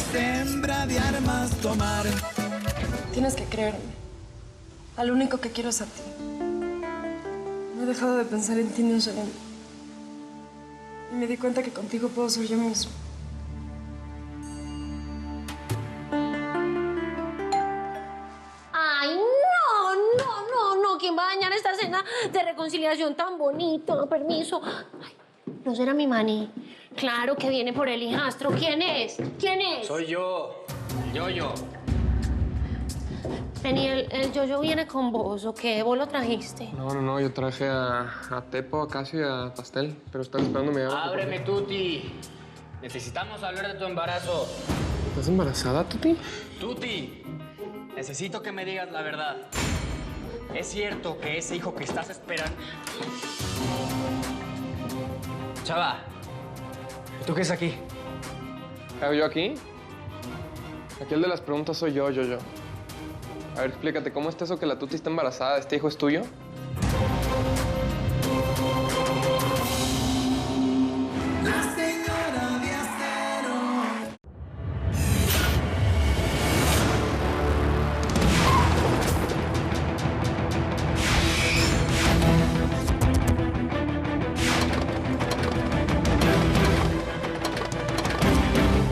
es hembra de armas tomar. Tienes que creerme. Al único que quiero es a ti. No he dejado de pensar en ti ni un segundo. Y me di cuenta que contigo puedo ser yo mismo. Ay, no. ¿Quién va a dañar esta cena de reconciliación tan bonita? Permiso. Ay, no será mi maní. Claro que viene por el hijastro. ¿Quién es? Soy yo, el Yoyo. Vení, el Yoyo viene con vos, ¿o qué? ¿Vos lo trajiste? No, yo traje a Tepo, a Casio y a Pastel, pero están esperándome. Ábreme, Tuti. Necesitamos hablar de tu embarazo. ¿Estás embarazada, Tuti? Tuti, necesito que me digas la verdad. ¿Es cierto que ese hijo que estás esperando... Chava, ¿tú qué es aquí? ¿Qué hago yo aquí? Aquí el de las preguntas soy yo. A ver, explícate, ¿cómo está eso que la Tuti está embarazada? ¿Este hijo es tuyo?